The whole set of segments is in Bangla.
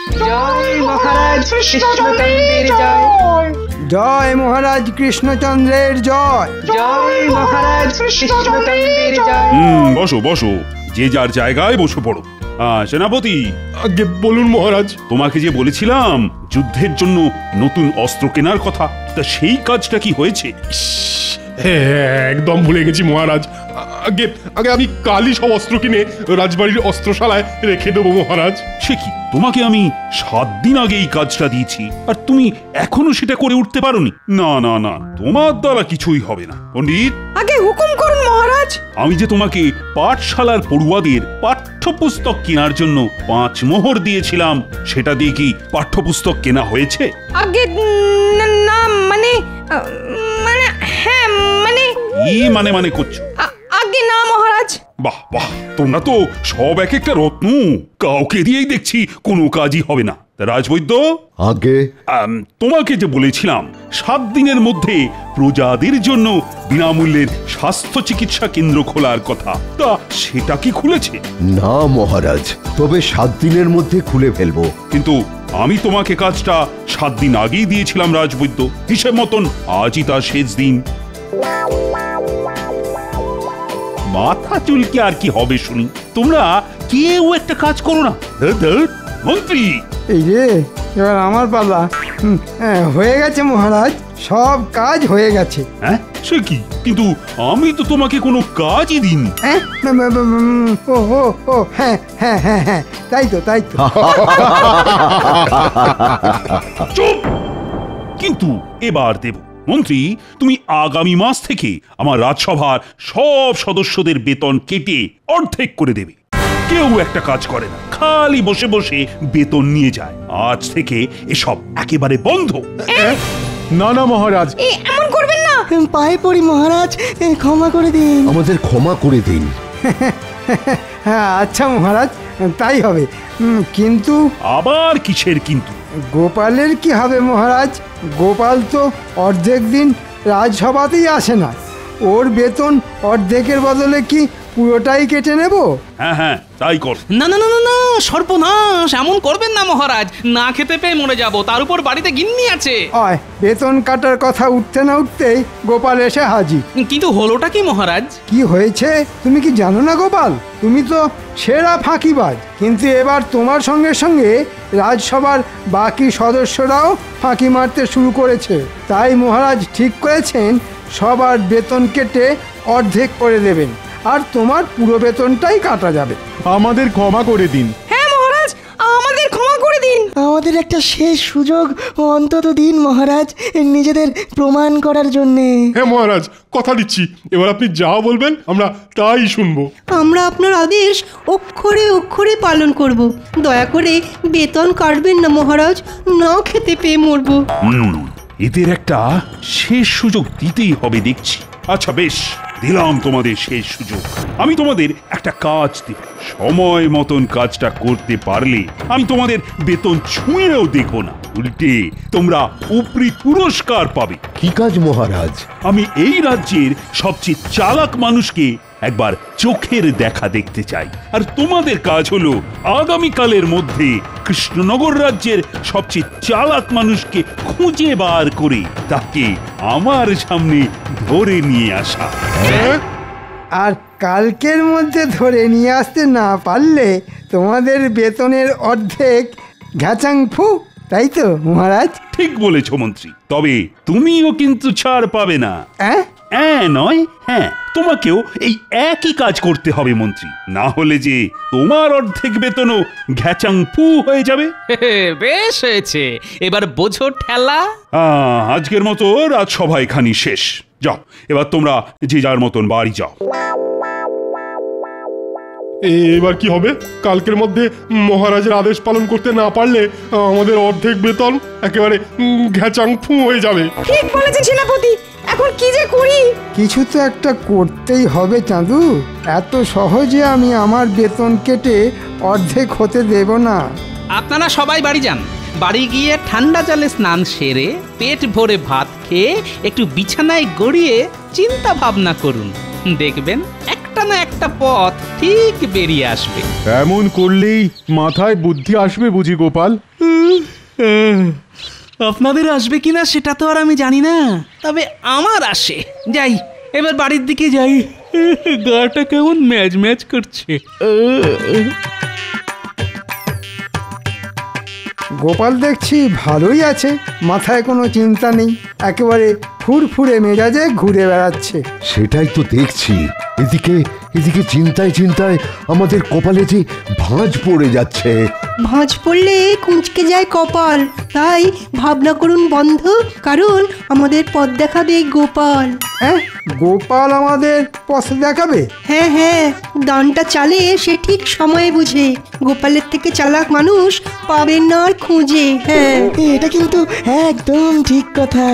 জয় মহারাজ কৃষ্ণচন্দ্রের জয়। জয় মহারাজ কৃষ্ণচন্দ্রের জয়। জয় মহারাজ কৃষ্ণচন্দ্রের জয়। বসো বসো, যে যার জায়গায় বসে পড়ো। সেনাপতি, আগে বলুন মহারাজ। তোমাকে যে বলেছিলাম যুদ্ধের জন্য নতুন অস্ত্র কেনার কথা, তা সেই কাজটা কি হয়েছে? হ্যাঁ, একদম ভুলে গেছি মহারাজ। আগে আগে আমি কালই সব অস্ত্র কিনে রাজবাড়ির অস্ত্রশালায় রেখে দেবো মহারাজ। সে কি, তোমাকে আমি 7 দিন আগে এই কাজটা দিয়েছি আর তুমি এখনো সেটা করে উঠতে পারোনি? না না না, তোমার দ্বারা কিছুই হবে না। পণ্ডিত, আগে হুকুম করুন মহারাজ। আমি যে তোমাকে পাঠশালার পড়ুয়াদের পাঠ্যপুস্তক কেনার জন্য 5 মোহর দিয়েছিলাম, সেটা দিয়ে কি পাঠ্যপুস্তক কেনা হয়েছে? আগে না, মানে হ্যাঁ, মানে কি মানে করছো? আগে না মহারাজ। বাহ বাহ, তোমরা তো সব এক একটা রত্ন, কাউকে দিয়েই দেখছি কোনো কাজই হবে না। রাজবৈদ্য, আগে তোমাকে যে বলেছিলাম 7 দিনের মধ্যে প্রজাদের জন্য বিনামূল্যের স্বাস্থ্য চিকিৎসা কেন্দ্র খোলার কথা, তা সেটা কি খুলেছে? না মহারাজ, তবে 7 দিনের মধ্যে খুলে ফেলবো। কিন্তু আমি তোমাকে কাজটা 7 দিন আগেই দিয়েছিলাম রাজবৈদ্য, হিসেব মতন আজই তার শেষ দিন। মাথা চুলকে আর কি হবে শুনি, তোমরা কেউ একটা কাজ করো না। মন্ত্রী, এই রে, এবার আমার পালা। হয়ে গেছে মহারাজ, সব কাজ হয়ে গেছে। হ্যাঁ সে কি, কিন্তু আমি তো তোমাকে কোনো কাজই দিইনি। ও ও ও হ্যাঁ হ্যাঁ হ্যাঁ হ্যাঁ, তাই তো তাই তো। চুপ! কিন্তু এবার দেব। মন্ত্রী, তুমি আগামী মাস থেকে আমার রাজসভার সব সদস্যদের বেতন কেটে অর্ধেক করে দেবে। কেউ একটা কাজ করে না, খালি বসে বসে বেতন নিয়ে যায়। আজ থেকে এসব একেবারে বন্ধ। না না মহারাজ, এমন করবেন না। পায়ে পড়ি মহারাজ, ক্ষমা করে দিন। আমাদের ক্ষমা করে দিন। হ্যাঁ আচ্ছা মহারাজ, তাই হবে। কিন্তু আবার কিসের কিন্তু? গোপালের কি হবে মহারাজ? গোপাল তো অর্ধেক দিন রাজসভাতেই আসে না। ওর বেতন অর্ধেকের বদলে কি পুরোটাই কেটে নেব? হ্যাঁ হ্যাঁ, তাই কর। না না না না না, সর্বনাশ, এমন করবেন না মহারাজ। না খেতে পেয়ে মরে যাব, তার উপর বাড়িতে গিন্নি আছে। অয়, বেতন কাটার কথা উঠতে না উঠতেই গোপাল এসে হাজির। কিন্তু হলোটা কি মহারাজ? কি হয়েছে তুমি কি জানো না গোপাল? তুমি তো সেরা ফাঁকিবাজ, কিন্তু এবার তোমার সঙ্গে সঙ্গে রাজসভার বাকি সদস্যরাও ফাঁকি মারতে শুরু করেছে। তাই মহারাজ ঠিক করেছেন সবার বেতন কেটে অর্ধেক করে দেবেন, আর তোমার পুরো বেতনটাই কাটা যাবে। আমাদের ক্ষমা করে দিন। হ্যাঁ মহারাজ, আমাদের ক্ষমা করে দিন। আমাদের একটা শেষ সুযোগ অন্তত দিন মহারাজ, নিজেদের প্রমাণ করার জন্যে। হ্যাঁ মহারাজ, কথা দিচ্ছি, এবার আপনি যা বলবেন আমরা তাই শুনবো। আমরা আপনার আদেশ অক্ষরে অক্ষরে পালন করব। দয়া করে বেতন কাটবেন না মহারাজ, না খেতে পেয়ে মরবো। এদের একটা শেষ সুযোগ দিতেই হবে দেখছি। আচ্ছা বেশ, দিলাম তোমাদের শেষ সুযোগ। আমি তোমাদের একটা কাজ দেব, সময় মতন কাজটা করতে পারলে আমি তোমাদের বেতন ছুঁয়েও দেখব না, উল্টে তোমরা উপরি পুরস্কার পাবে। কি কাজ মহারাজ? আমি এই রাজ্যের সবচেয়ে চালাক মানুষকে একবার চোখের দেখা দেখতে চাই, আর তোমাদের কাজ হলো আগামীকালের মধ্যে কৃষ্ণনগর রাজ্যের সবচেয়ে চালাক মানুষকে খুঁজে বার করে তাকে আমার সামনে ধরে নিয়ে আসা। আর কালকের মধ্যে ধরে নিয়ে আসতে না পারলে তোমাদের বেতনের অর্ধেক ঘ্যাচাং ফু, তাই তো মহারাজ? ঠিক বলেছ মন্ত্রী, তবে তুমিও কিন্তু ছাড় পাবে না। নয়, হ্যাঁ, তোমাকেও এই একই কাজ করতে হবে মন্ত্রী, না হলে যে তোমার অর্ধেক বেতনও ঘ্যাচাং ফু হয়ে যাবে। বেশ হয়েছে, এবার বোঝো ঠেলা। আজকের মতো রাজসভা এখানেই শেষ। যাও, এবার তোমরা যে যার মতন বাড়ি যাও। এবার কি হবে? কালকের মধ্যে মহারাজের আদেশ পালন করতে না পারলে আমাদের অর্ধেক বেতন একেবারে ঘ্যাচাং ফু হয়ে যাবে। ঠিক বলেছেন সেনাপতি, এখন কি যে করি? কিছু তো একটা করতেই হবে চাঁদু, এত সহজে আমি আমার বেতন কেটে অর্ধেক হতে দেব না। আপনারা সবাই বাড়ি যান, বাড়ি গিয়ে ঠান্ডা জলে স্নান সেরে পেট ভরে ভাত খেয়ে একটু বিছানায় গড়িয়ে চিন্তা ভাবনা করুন। দেখবেন একটা একটা না একটা পথ ঠিক বেরিয়ে আসবে। এমন করলেই মাথায় বুদ্ধি আসবে বুঝি গোপাল? আপনাদের আসবে কিনা সেটা তো আর আমি জানি না, তবে আমার আসে। যাই, এবার বাড়ির দিকে যাই, গাটা কেমন ম্যাজ ম্যাজ করছে। গোপাল দেখছি ভালোই আছে, মাথায় কোনো চিন্তা নেই, একেবারে ফুরফুরে মেজাজে ঘুরে বেড়াচ্ছে। সেটাই তো দেখছি। এদিকে এদিকে চিন্তায় চিন্তায় আমাদের কপালে যে ভাঁজ পড়ে যাচ্ছে। ভাঁজ পড়লে কুঁচকে যায় কপাল, তাই ভাবনা করুন বন্ধু, কারণ আমাদের পথ দেখাবে গোপাল। হ্যাঁ, গোপাল আমাদের পথ দেখাবে? হ্যাঁ হ্যাঁ, দানটা চালে সে ঠিক সময়ে বুঝে। গোপালের থেকে চালাক মানুষ পাবেন না আর খুঁজে। হ্যাঁ, এটা কিন্তু একদম ঠিক কথা।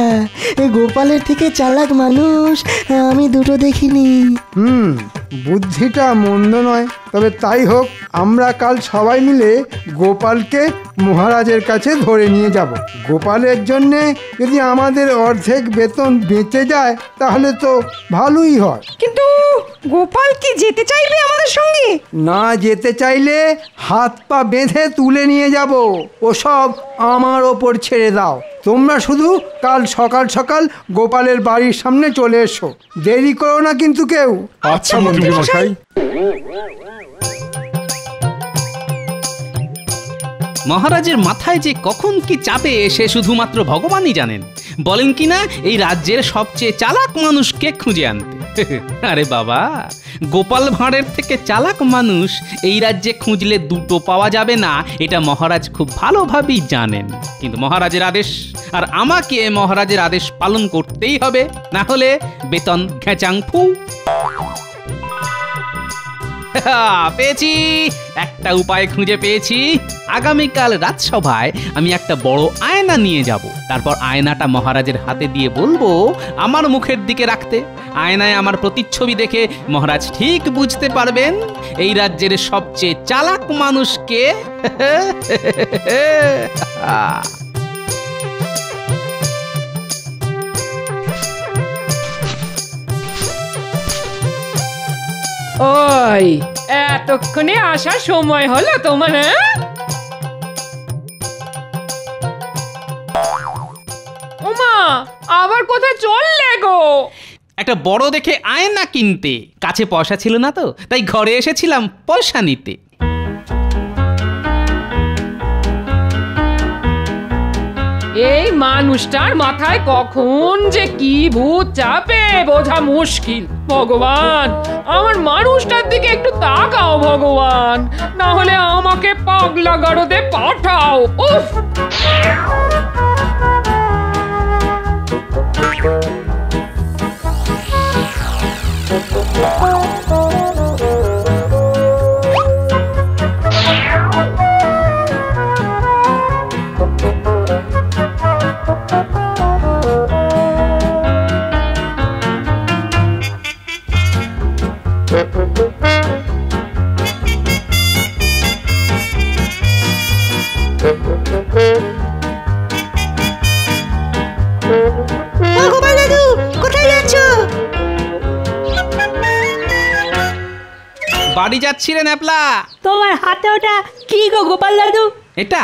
গোপালের থেকে চালাক মানুষ আমি দুটো দেখিনি। বুদ্ধিটা মন্দ নয়, তবে তাই হোক, আমরা কাল সবাই মিলে গোপালকে মহারাজের কাছে ধরে নিয়ে যাব। গোপালের জন্যে যদি আমাদের অর্ধেক বেতন বেঁচে যায় তাহলে তো ভালোই হয়। কিন্তু গোপাল কি যেতে চাইবে আমাদের সঙ্গে? না যেতে চাইলে হাত পা বেঁধে তুলে নিয়ে যাব, ওসব আমার ওপর ছেড়ে দাও। তোমরা শুধু কাল সকাল সকাল গোপালের বাড়ির সামনে চলে এসো, দেরি করো না কিন্তু কেউ। আচ্ছা মন্ত্রী মশাই। মহারাজের মাথায় যে কখন কি চাপে সে শুধুমাত্র ভগবানই জানেন। বলেন কিনা এই রাজ্যের সবচেয়ে চালাক মানুষকে খুঁজে আনতে। আরে বাবা, গোপাল ভাঁড়ের থেকে চালাক মানুষ এই রাজ্যে খুঁজলে দুটো পাওয়া যাবে না, এটা মহারাজ খুব ভালোভাবেই জানেন। কিন্তু মহারাজের আদেশ, আর আমাকে মহারাজের আদেশ পালন করতেই হবে, না হলে বেতন ঘেচাং ফু। পেয়েছি, একটা উপায় খুঁজে পেয়েছি। আগামীকাল রাজসভায় আমি একটা বড় আয়না নিয়ে যাব, তারপর আয়নাটা মহারাজের হাতে দিয়ে বলবো আমার মুখের দিকে রাখতে। আয়নায় আমার প্রতিচ্ছবি দেখে মহারাজ ঠিক বুঝতে পারবেন এই রাজ্যের সবচেয়ে চালাক মানুষকে। ওই এতক্ষণে আসার সময় হলো তোমার? ওমা, আবার কোথায় চললে গো? একটা বড় দেখে আয়না কিনতে। কাছে পয়সা ছিল না তো, তাই ঘরে এসেছিলাম পয়সা নিতে। এই মানুষটার মাথায় কখন যে কি ভূত চাপে বোঝা মুশকিল। ভগবান, আমার মানুষটার দিকে একটু তাকাও ভগবান, না হলে আমাকে পাগলা গারদে পাঠাও। উফ! গোপাল দাদু, কোথায় যাচ্ছ? বাড়ি যাচ্ছি রে ন্যাপলা। তোমার হাতে ওটা কি গো গোপাল দাদু? এটা,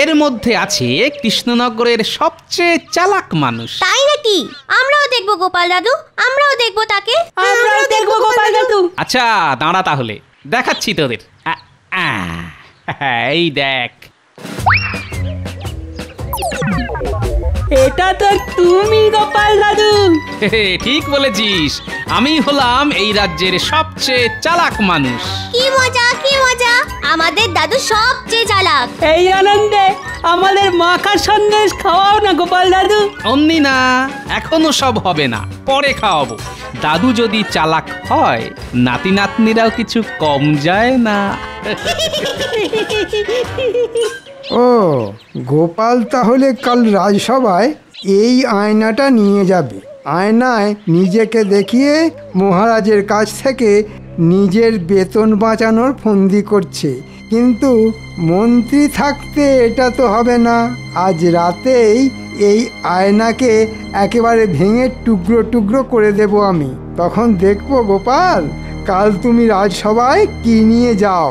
এর মধ্যে আছে কৃষ্ণনগরের সবচেয়ে চালাক মানুষ। তাই নাকি? আমরাও দেখবো গোপাল দাদু, আমরাও দেখবো তাকে। আমরাও দেখবো গোপাল দাদু। আচ্ছা দাঁড়া, তাহলে দেখাচ্ছি তোদের। এই দেখ, এটা তো তুমি গোপাল দাদু। ঠিক বলেছিস, আমি হলাম এই রাজ্যের সবচেয়ে চালাক মানুষ। কি মজা, কি মজা, আমাদের দাদু সবচেয়ে চালাক। এই আনন্দে আমাদের মাখা সন্দেশ খাওয়াও না গোপাল দাদু। অমনি না, এখনো সব হবে না, পরে খাওয়াবো। দাদু যদি চালাক হয়, নাতি নাতনিরাও কিছু কম যায় না। ও, গোপাল তাহলে কাল রাজসভায় এই আয়নাটা নিয়ে যাবে। আয়নায় নিজেকে দেখিয়ে মহারাজের কাছ থেকে নিজের বেতন বাঁচানোর ফন্দি করছে। কিন্তু মন্ত্রী থাকতে এটা তো হবে না। আজ রাতেই এই আয়নাকে একেবারে ভেঙে টুকরো টুকরো করে দেব আমি। তখন দেখবো গোপাল কাল তুমি রাজসভায় কি নিয়ে যাও।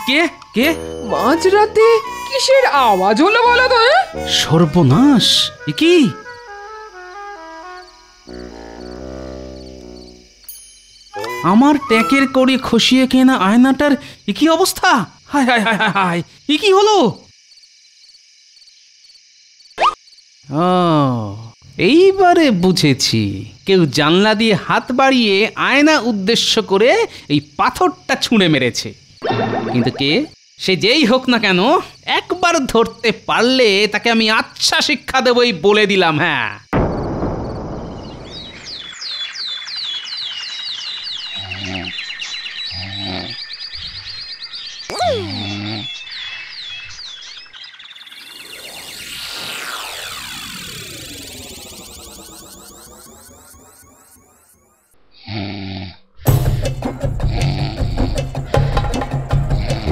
কে কে মাঝরাতে কিসের আওয়াজ হলো বলো তো? সর্বনাশ! এ কি? আমার ট্যাকের করে খসিয়ে কেনা আয়নাটার এ কি অবস্থা? হায় হায় হায় হায় হায়, এ কি হলো? এইবারে বুঝেছি, কেউ জানলা দিয়ে হাত বাড়িয়ে আয়না উদ্দেশ্য করে এই পাথরটা ছুঁড়ে মেরেছে। কিন্তু কে? সে যেই হোক না কেন, একবার ধরতে পারলে তাকে আমি আচ্ছা শিক্ষা দেবই বলে দিলাম। হ্যাঁ,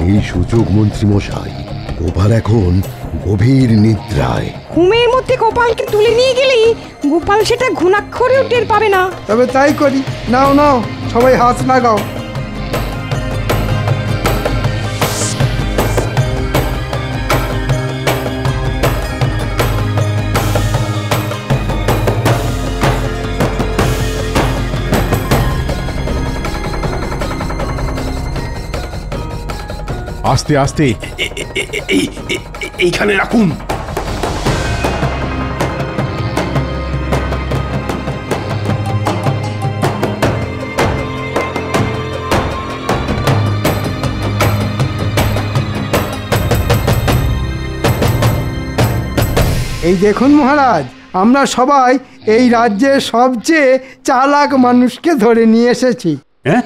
এই সুযোগ মন্ত্রী মশাই, গোপাল এখন গভীর নিদ্রায়। ঘুমের মধ্যে গোপালকে তুলে নিয়ে গেলেই গোপাল সেটা ঘুণাক্ষরেও টের পাবে না। তবে তাই করি। নাও নাও, সবাই হাত লাগাও। আস্তে আস্তে এইখানে রাখুন। এই দেখুন মহারাজ, আমরা সবাই এই রাজ্যের সবচেয়ে চালাক মানুষকে ধরে নিয়ে এসেছি। হ্যাঁ,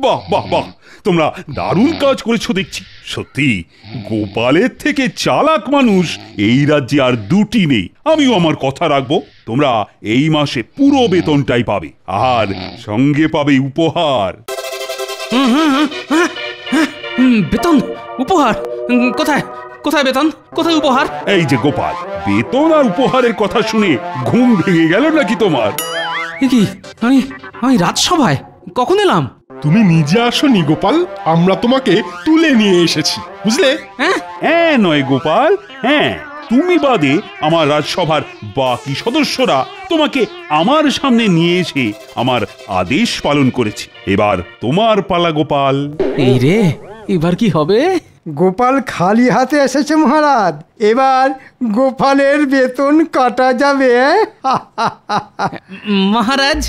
বাহ বাহ বাহ, তোমরা দারুণ কাজ করেছো দেখছি। সত্যি গোপালের থেকে চালাক মানুষ এই রাজ্যে আর দুটি নেই। আমিও আমার কথা রাখবো। তোমরা এই মাসে পুরো বেতনটাই পাবে, আর সঙ্গে পাবে উপহার। বেতন? উপহার? কোথায় কোথায় বেতন, কোথায় উপহার? এই যে গোপাল, বেতন আর উপহারের কথা শুনে ঘুম ভেঙে গেল নাকি তোমার? কি আমি আমি রাজসভায় কখন এলাম? তুমি নিজে আসনি গোপাল, আমরা তোমাকে তুলে নিয়ে এসেছি, বুঝলে? হ্যাঁ নয় গোপাল, হ্যাঁ, তুমি বাদে আমার রাজসভার বাকি সদস্যরা তোমাকে আমার সামনে নিয়ে এসে আমার আদেশ পালন করেছে। এবার তোমার পালা গোপাল। এই রে, এবার কি হবে? গোপাল খালি হাতে এসেছে মহারাজ, এবার গোপালের বেতন কাটা যাবে। মহারাজ,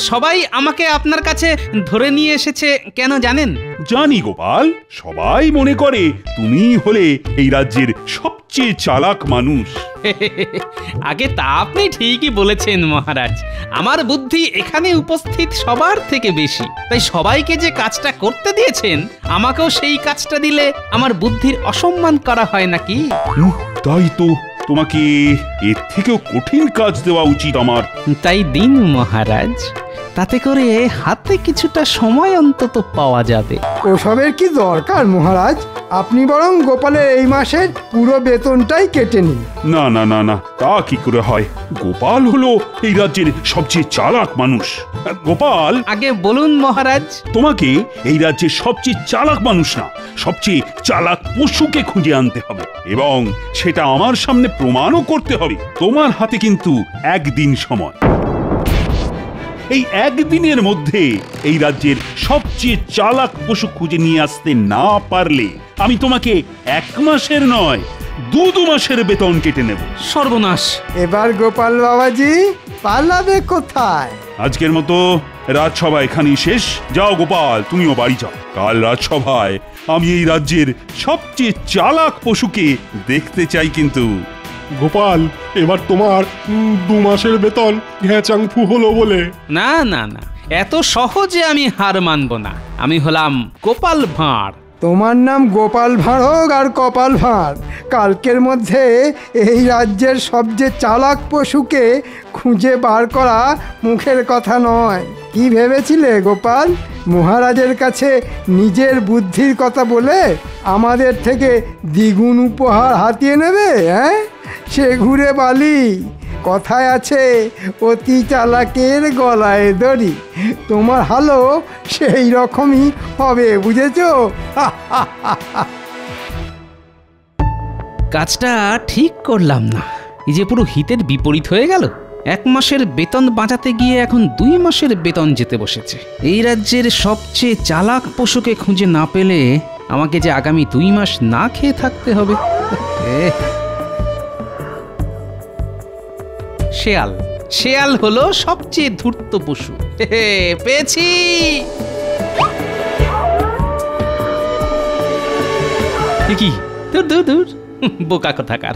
সবাই আমাকে আপনার কাছে ধরে নিয়ে এসেছে কেন জানেন? জানি গোপাল, সবাই মনে করে তুমি হলে এই রাজ্যের সবচেয়ে চালাক মানুষ। আগে তা আপনি ঠিকই বলেছেন মহারাজ, আমার বুদ্ধি এখানে উপস্থিত সবার থেকে বেশি। তাই সবাইকে যে কাজটা করতে দিয়েছেন, আমাকেও সেই কাজটা দিলে আমার বুদ্ধির অসম্মান করা হয় নাকি? তাই তো, তোমাকে এর থেকেও কঠিন কাজ দেওয়া উচিত আমার। তাই দিন মহারাজ, তাতে করে হাতে কিছুটা সময় অন্তত পাওয়া যাবে। ওসবের কি দরকার মহারাজ, আপনি বরং গোপালের এই মাসের পুরো বেতনটাই কেটে নিন। না না না না, তা কি করে হয়? গোপাল হলো এই রাজ্যের সবচেয়ে চালাক মানুষ। গোপাল, আগে বলুন মহারাজ। তোমাকে এই রাজ্যের সবচেয়ে চালাক মানুষ না, সবচেয়ে চালাক পশুকে খুঁজে আনতে হবে, এবং সেটা আমার সামনে প্রমাণও করতে হবে। তোমার হাতে কিন্তু একদিন সময়। এই একদিনের মধ্যে এই রাজ্যের সবচেয়ে চালাক পশু খুঁজে নিয়ে আসতে না পারলে আমি তোমাকে 1 মাসের নয় 2 মাসের বেতন কেটে নেব। সর্বনাশ! এবার গোপাল বাবাজি পালাবে কোথায়? আজকের মতো রাজসভা এখানেই শেষ। যাও গোপাল, তুমিও বাড়ি যাও। কাল রাজসভায় আমি এই রাজ্যের সবচেয়ে চালাক পশুকে দেখতে চাই। কিন্তু গোপাল, এবার তোমার 2 মাসের বেতন ঘ্যাচাং ফু হলো বলে। না না না, এত সহজে আমি হার মানব না। আমি হলাম গোপাল ভাঁড়। তোমার নাম গোপাল ভাঁড় হোক আর কপাল ভাঁড়, কালকের মধ্যে এই রাজ্যের সবচেয়ে চালাক পশুকে খুঁজে বার করা মুখের কথা নয়। কি ভেবেছিলে গোপাল, মহারাজের কাছে নিজের বুদ্ধির কথা বলে আমাদের থেকে দ্বিগুণ উপহার হাতিয়ে নেবে? হ্যাঁ, সে ঘুরে বালি। কথায় আছে অতি চালাকের গলায় দড়ি। তোমার হালও সেই রকমই হবে, বুঝেছো? কাজটা ঠিক করলাম না। এই যে পুরো হিতের বিপরীত হয়ে গেল। 1 মাসের বেতন বাঁচাতে গিয়ে এখন 2 মাসের বেতন যেতে বসেছে। এই রাজ্যের সবচেয়ে চালাক পশুকে খুঁজে না পেলে আমাকে যে আগামী 2 মাস না খেয়ে থাকতে হবে। শেয়াল। শেয়াল হলো সবচেয়ে ধূর্ত পশু। পেয়েছি। কি দূর দূর দূর, বোকা কোথাকার।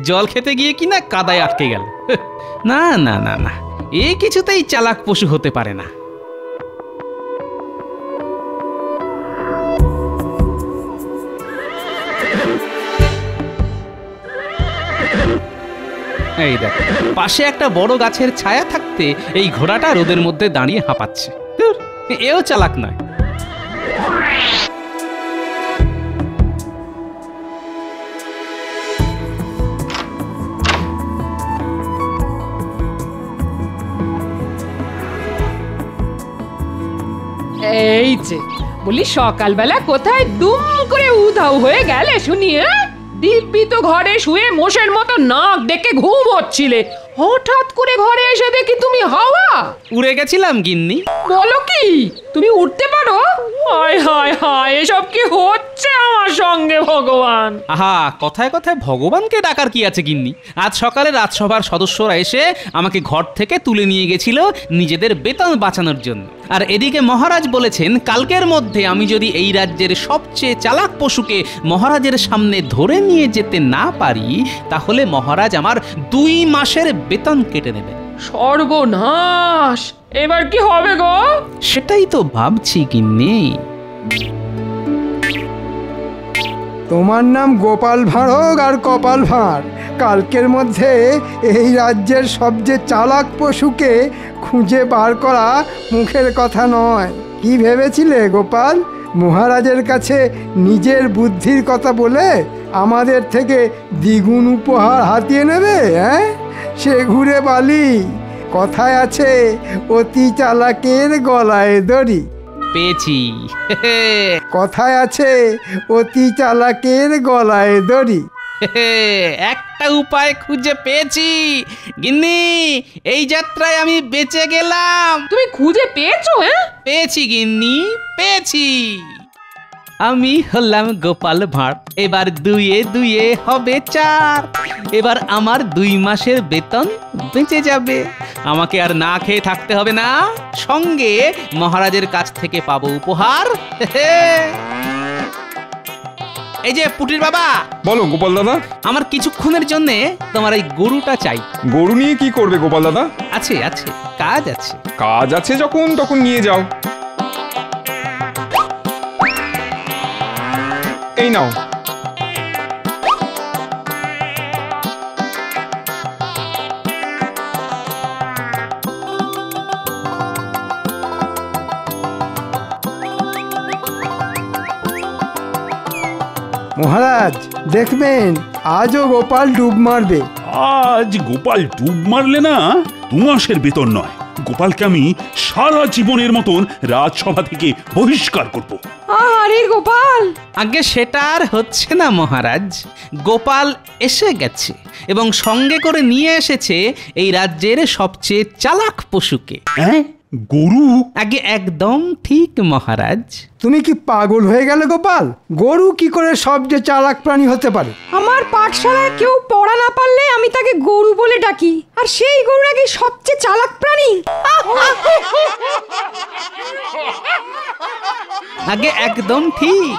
জল খেতে গিয়ে কিনা কাদায় আটকে গেল। না না না না, এ কিছুতেই চালাক পশু হতে পারে না। এই দেখ, পাশে একটা বড় গাছের ছায়া থাকতে এই ঘোড়াটা রোদের মধ্যে দাঁড়িয়ে হাঁপাচ্ছে। এও চালাক নয়। এই যে বলি, সকালবেলা কোথায় দুম করে উধাও হয়ে গেলে শুনি? দিব্যি তো ঘরে শুয়ে মোষের মতো নাক ডেকে ঘুম হচ্ছিলে, হঠাৎ করে ঘরে এসে দেখি তুমি হাওয়া। উড়ে গেছিলাম গিন্নি। বলো কি, তুমি উঠতে পারো? হায় হায় হায়, এসব কি হচ্ছে আমার সঙ্গে ভগবান? আহা, কথায় কথায় ভগবানকে ডাকার কি আছে গিন্নি? আজ সকালে রাজসভার সদস্যরা এসে আমাকে ঘর থেকে তুলে নিয়ে গেছিল নিজেদের বেতন বাঁচানোর জন্য। আর এদিকে মহারাজ বলেছেন কালকের মধ্যে আমি যদি এই রাজ্যের সবচেয়ে চালাক পশুকে মহারাজের সামনে ধরে নিয়ে যেতে না পারি, তাহলে মহারাজ আমার 2 মাসের বেতন কেটে নেবেন। সর্বনাশ! এবার কি হবে গো? সেটাই তো ভাবছি গিন্নি। তোমার নাম গোপাল ভাঁড় হোক আর কপাল ভাঁড়, কালকের মধ্যে এই রাজ্যের সবচেয়ে চালাক পশুকে খুঁজে বার করা মুখের কথা নয়। কি ভেবেছিলে গোপাল, মহারাজের কাছে নিজের বুদ্ধির কথা বলে আমাদের থেকে দ্বিগুণ উপহার হাতিয়ে নেবে? হ্যাঁ, সে ঘুরে বালি। কথায় আছে অতি চালাকের গলায় দড়ি। পেয়েছি। কথায় আছে অতি চালাকের গলায় দড়ি। একটা উপায় খুঁজে পেয়েছি গিন্নি, এই যাত্রায় আমি বেঁচে গেলাম। তুমি খুঁজে পেয়েছো? হ্যাঁ, পেয়েছি গিন্নি, পেয়েছি। আমি হলাম গোপাল ভাঁড়, এবার 2 2 হবে 4। এবার আমার 2 মাসের বেতন বেঁচে যাবে। আমাকে আর না খেয়ে থাকতে হবে না, সঙ্গে মহারাজের কাছ থেকে পাবো উপহার। এই যে পুটির বাবা। বলো গোপাল দাদা। আমার কিছুক্ষণের জন্য তোমার এই গরুটা চাই। গরু নিয়ে কি করবে গোপাল দাদা? আছে আছে, কাজ আছে। কাজ আছে যখন তখন নিয়ে যাও। এই নাও। মহারাজ দেখবেন আজও গোপাল ডুব মারবে। আজ গোপাল ডুব মারলে না 2 মাসের বেতন নয়, গোপালকে আমি সারা জীবনের মতন রাজসভা থেকে বহিষ্কার করব। আরে গোপাল! আগে সেটা আর হচ্ছে না মহারাজ। গোপাল এসে গেছে এবং সঙ্গে করে নিয়ে এসেছে এই রাজ্যের সবচেয়ে চালাক পশুকে। হ্যাঁ, গরু? আগে একদম ঠিক মহারাজ। তুমি কি পাগল হয়ে গেলে গোপাল? গরু কি করে সবচেয়ে চালাক প্রাণী হতে পারে? আমার পাঠশালায় কেউ পড়া না পারলে আমি তাকে গরু বলে ডাকি, আর সেই গরু নাকি সবচেয়ে চালাক প্রাণী। আগে একদম ঠিক,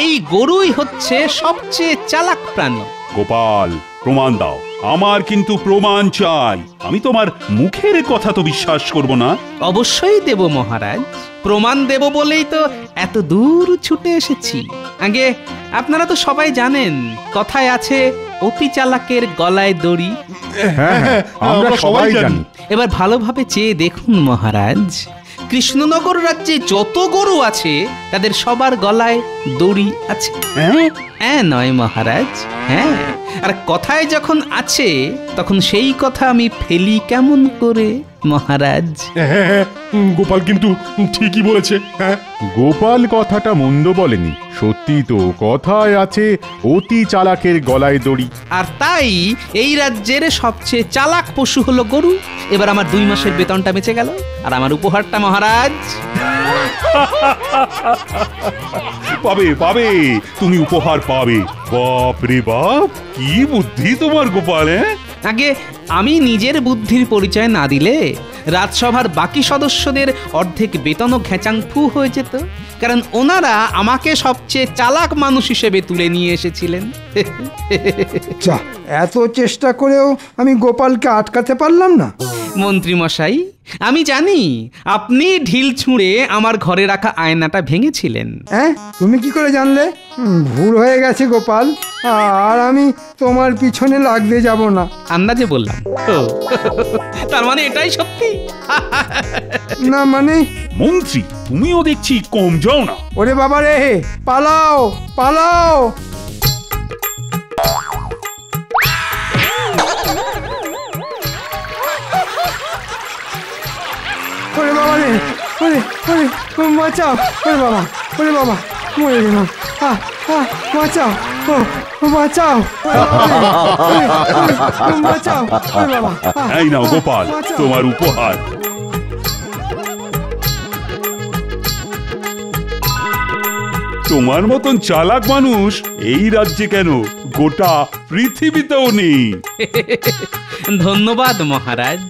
এই গরুই হচ্ছে সবচেয়ে চালাক প্রাণী। গোপাল, প্রমাণ দাও, আমার কিন্তু প্রমাণ চাই। আমি তোমার মুখের কথা তো বিশ্বাস করব না। অবশ্যই দেব মহারাজ, প্রমাণ দেব বলেই তো এত দূর ছুটে এসেছি। আগে আপনারা তো সবাই জানেন, কথায় আছে অতি চালাকের গলায় দড়ি। হ্যাঁ হ্যাঁ, আমরা সবাই জানি। এবার ভালোভাবে চেয়ে দেখুন মহারাজ, কৃষ্ণনগর রাজ্যে যত গরু আছে তাদের সবার গলায় দড়ি আছে। হ্যাঁ নয় মহারাজ, হ্যাঁ। আর কথায় যখন আছে তখন সেই কথা আমি ফেলি কেমন করে মহারাজ? গোপাল কিন্তু ঠিকই বলেছে। হ্যাঁ, গোপাল কথাটা মন্দ বলেনি, সত্যি তো কথায় আছে অতি চালাকের গলায় দড়ি। আর তাই এই রাজ্যের সবচেয়ে চালাক পশু হলো গরু। এবার আমার 2 মাসের বেতনটা বেঁচে গেল, আর আমার উপহারটা মহারাজ। পাবে পাবে, তুমি উপহার পাবে। বাপ রে বাপ, কি বুদ্ধি তোমার গোপাল! আগে আমি নিজের বুদ্ধির পরিচয় না দিলে রাজসভার বাকি সদস্যদের অর্ধেক বেতনও ঘেচাং ফু হয়ে যেত, কারণ ওনারা আমাকে সবচেয়ে চালাক মানুষ হিসেবে তুলে নিয়ে এসেছিলেন। যা, এত চেষ্টা করেও আমি গোপালকে আটকাতে পারলাম না। মন্ত্রী মশাই, আমি জানি আপনি ঢিল ছুঁড়ে আমার ঘরে রাখা আয়নাটা ভেঙেছিলেন। হ্যাঁ, তুমি কি করে জানলে? ভুল হয়ে গেছে গোপাল, আর আমি তোমার পিছনে লাগতে যাব না। আন্দাজে বললাম। তার মানে এটাই সত্যি? না মানে মন্ত্রী, তুমিও দেখছি কম যাও না। ওরে বাবা রে, পালাও পালাও! ওরে বাবা রে, ওরে ওরে, বাঁচাও! ওরে বাবা, ওরে বাবা, মরে গেলাম। বাঁচাও, বাঁচাও, বাঁচাও! ওরে বাবা! এই নাও গোপাল, তোমার উপহার। তোমার মতন চালাক মানুষ এই রাজ্যে কেন, গোটা পৃথিবীতেও নেই। ধন্যবাদ মহারাজ।